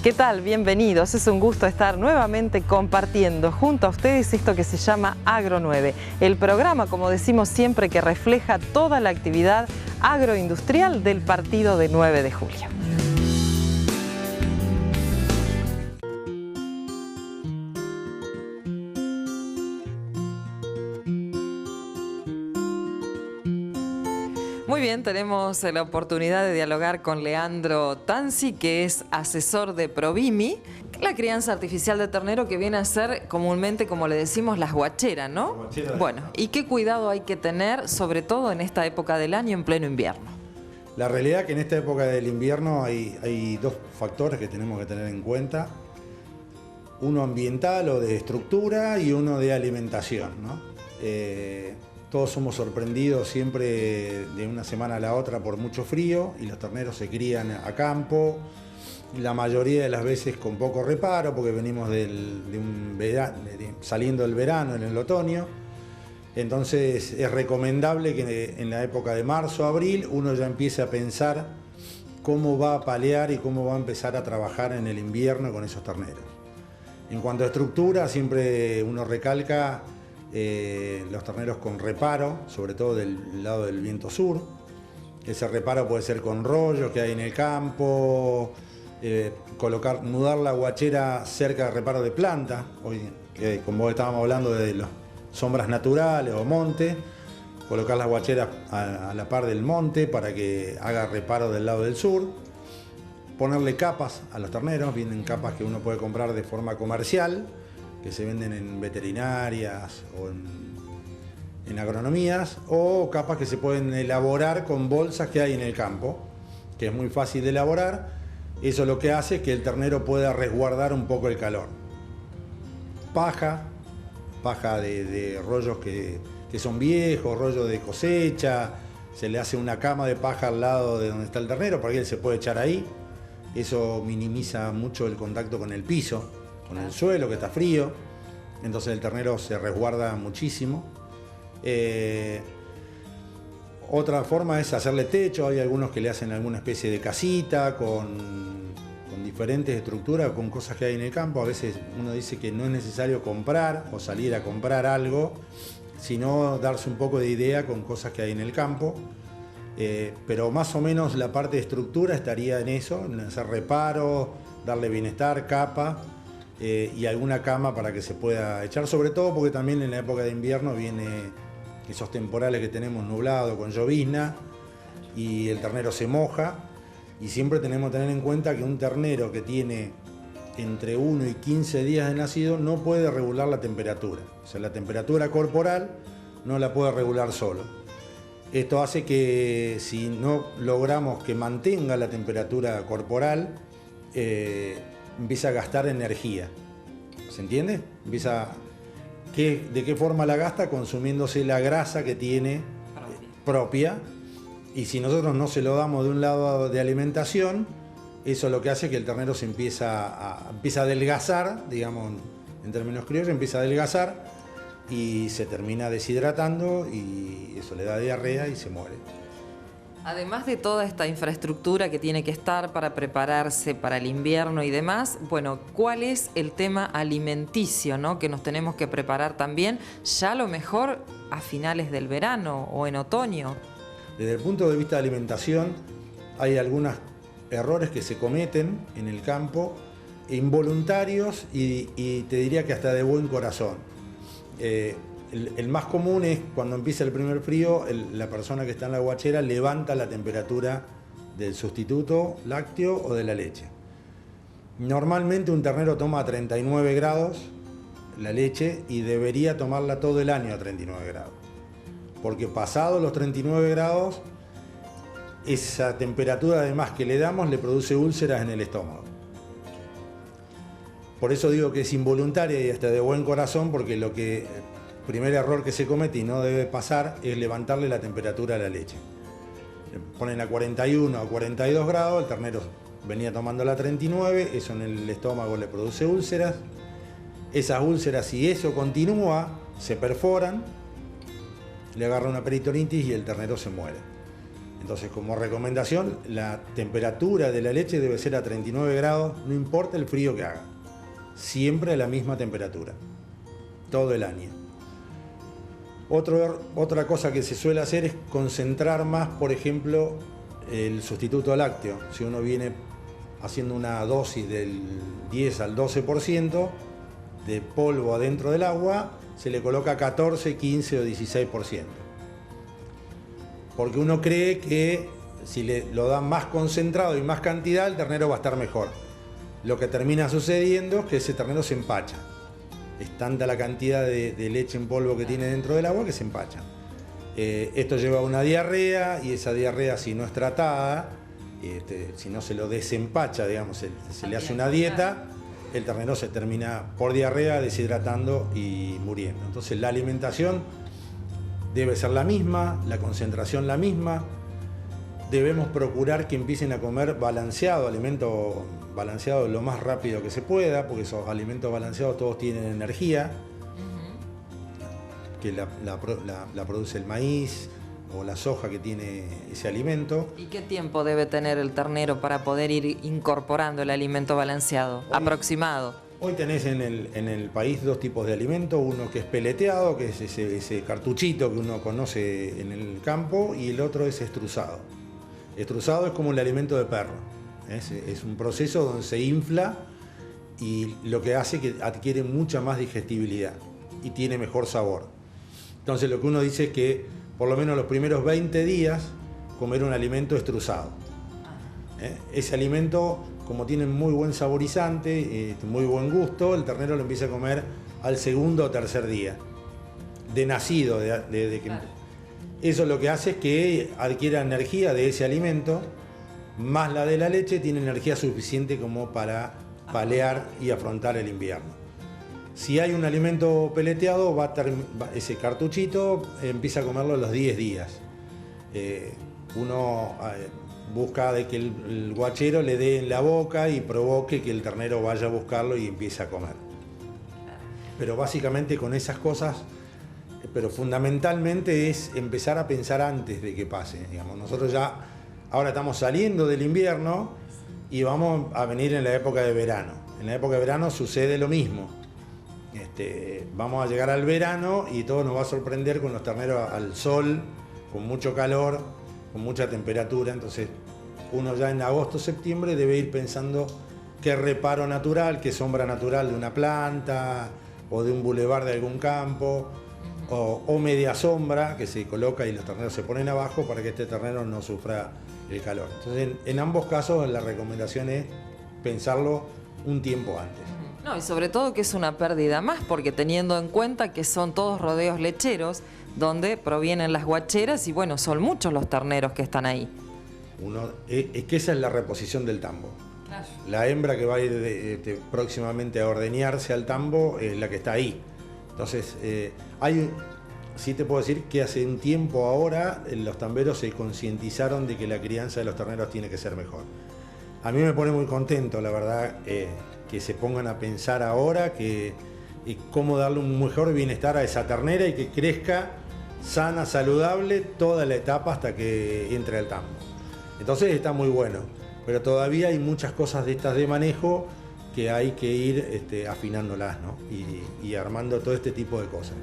¿Qué tal? Bienvenidos. Es un gusto estar nuevamente compartiendo junto a ustedes esto que se llama Agro 9, el programa, como decimos siempre, que refleja toda la actividad agroindustrial del partido de 9 de julio. Muy bien, tenemos la oportunidad de dialogar con Leandro Tanzi, que es asesor de Provimi, la crianza artificial de ternero que viene a ser comúnmente, como le decimos, las guacheras, ¿no? Bueno, ¿y qué cuidado hay que tener, sobre todo en esta época del año, en pleno invierno? La realidad es que en esta época del invierno hay dos factores que tenemos que tener en cuenta. Uno ambiental o de estructura y uno de alimentación, ¿no? Todos somos sorprendidos siempre de una semana a la otra por mucho frío y los terneros se crían a campo, la mayoría de las veces con poco reparo porque venimos saliendo del verano en el otoño. Entonces es recomendable que en la época de marzo, abril, uno ya empiece a pensar cómo va a paliar y cómo va a empezar a trabajar en el invierno con esos terneros. En cuanto a estructura, siempre uno recalca los terneros con reparo, sobre todo del lado del viento sur. Ese reparo puede ser con rollos que hay en el campo, mudar la guachera cerca del reparo de planta. Hoy, como estábamos hablando de las sombras naturales o monte, colocar las guacheras a la par del monte para que haga reparo del lado del sur. Ponerle capas a los terneros, vienen capas que uno puede comprar de forma comercial, que se venden en veterinarias o en agronomías, o capas que se pueden elaborar con bolsas que hay en el campo, que es muy fácil de elaborar. Eso lo que hace es que el ternero pueda resguardar un poco el calor. Paja de rollos que son viejos, rollos de cosecha, se le hace una cama de paja al lado de donde está el ternero para que él se pueda echar ahí. Eso minimiza mucho el contacto con el piso, con el suelo que está frío, entonces el ternero se resguarda muchísimo. Otra forma es hacerle techo, hay algunos que le hacen alguna especie de casita con diferentes estructuras, con cosas que hay en el campo. A veces uno dice que no es necesario comprar o salir a comprar algo, sino darse un poco de idea con cosas que hay en el campo. Pero más o menos la parte de estructura estaría en eso, en hacer reparo, darle bienestar, capa y alguna cama para que se pueda echar, sobre todo porque también en la época de invierno viene esos temporales que tenemos nublado con llovizna y el ternero se moja, y siempre tenemos que tener en cuenta que un ternero que tiene entre 1 y 15 días de nacido no puede regular la temperatura, o sea, la temperatura corporal no la puede regular solo. Esto hace que si no logramos que mantenga la temperatura corporal, empieza a gastar energía. ¿Se entiende? ¿De qué forma la gasta? Consumiéndose la grasa que tiene propia. Y si nosotros no se lo damos de un lado de alimentación, eso lo que hace es que el ternero se empieza a adelgazar, digamos, en términos criollos, empieza a adelgazar y se termina deshidratando y eso le da diarrea y se muere. Además de toda esta infraestructura que tiene que estar para prepararse para el invierno y demás, bueno, ¿cuál es el tema alimenticio, ¿no?, que nos tenemos que preparar también, ya a lo mejor a finales del verano o en otoño? Desde el punto de vista de alimentación, hay algunos errores que se cometen en el campo, involuntarios y te diría que hasta de buen corazón. El más común es cuando empieza el primer frío, la persona que está en la guachera levanta la temperatura del sustituto lácteo o de la leche. Normalmente un ternero toma a 39 grados la leche y debería tomarla todo el año a 39 grados. Porque pasados los 39 grados, esa temperatura además que le damos le produce úlceras en el estómago. Por eso digo que es involuntaria y hasta de buen corazón, porque el primer error que se comete y no debe pasar es levantarle la temperatura a la leche. Le ponen a 41 o 42 grados, el ternero venía tomando la 39, eso en el estómago le produce úlceras. Esas úlceras, si eso continúa, se perforan, le agarra una peritonitis y el ternero se muere. Entonces, como recomendación, la temperatura de la leche debe ser a 39 grados, no importa el frío que haga. Siempre a la misma temperatura, todo el año. Otra cosa que se suele hacer es concentrar más, por ejemplo, el sustituto lácteo. Si uno viene haciendo una dosis del 10 al 12% de polvo adentro del agua, se le coloca 14, 15 o 16%. Porque uno cree que si lo dan más concentrado y más cantidad, el ternero va a estar mejor. Lo que termina sucediendo es que ese ternero se empacha. Es tanta la cantidad de leche en polvo que tiene dentro del agua que se empacha. Esto lleva a una diarrea, y esa diarrea, si no es tratada, si no se lo desempacha, digamos, se le hace una dieta, el ternero se termina por diarrea deshidratando y muriendo. Entonces la alimentación debe ser la misma, la concentración la misma. Debemos procurar que empiecen a comer balanceado, alimento balanceado lo más rápido que se pueda, porque esos alimentos balanceados todos tienen energía, que la produce el maíz o la soja que tiene ese alimento. ¿Y qué tiempo debe tener el ternero para poder ir incorporando el alimento balanceado, aproximado? Hoy tenés en el país dos tipos de alimento, uno que es peleteado, que es ese cartuchito que uno conoce en el campo, y el otro es estruzado. Estruzado es como el alimento de perro, es un proceso donde se infla y lo que hace que adquiere mucha más digestibilidad y tiene mejor sabor. Entonces lo que uno dice es que por lo menos los primeros 20 días comer un alimento estruzado. Ese alimento, como tiene muy buen saborizante, muy buen gusto, el ternero lo empieza a comer al segundo o tercer día de nacido. Eso lo que hace es que adquiera energía de ese alimento, más la de la leche, tiene energía suficiente como para palear y afrontar el invierno. Si hay un alimento peleteado, ese cartuchito empieza a comerlo a los 10 días. Uno busca de que el guachero le dé en la boca y provoque que el ternero vaya a buscarlo y empiece a comer. Pero básicamente con esas cosas, pero fundamentalmente es empezar a pensar antes de que pase. Digamos, nosotros ya ahora estamos saliendo del invierno y vamos a venir en la época de verano. En la época de verano sucede lo mismo. Vamos a llegar al verano y todo nos va a sorprender con los terneros al sol, con mucho calor, con mucha temperatura. Entonces uno ya en agosto, septiembre debe ir pensando qué reparo natural, qué sombra natural de una planta o de un bulevar de algún campo, o media sombra que se coloca y los terneros se ponen abajo para que este ternero no sufra el calor. Entonces en ambos casos la recomendación es pensarlo un tiempo antes. No, y sobre todo que es una pérdida más, porque teniendo en cuenta que son todos rodeos lecheros, donde provienen las guacheras, y bueno, son muchos los terneros que están ahí. Es que esa es la reposición del tambo. Claro. La hembra que va a ir próximamente a ordeñarse al tambo es la que está ahí. Entonces, sí te puedo decir que hace un tiempo ahora los tamberos se concientizaron de que la crianza de los terneros tiene que ser mejor. A mí me pone muy contento, la verdad, que se pongan a pensar ahora cómo darle un mejor bienestar a esa ternera y que crezca sana, saludable toda la etapa hasta que entre al tambo. Entonces está muy bueno, pero todavía hay muchas cosas de estas de manejo que hay que ir afinándolas, ¿no? y armando todo este tipo de cosas.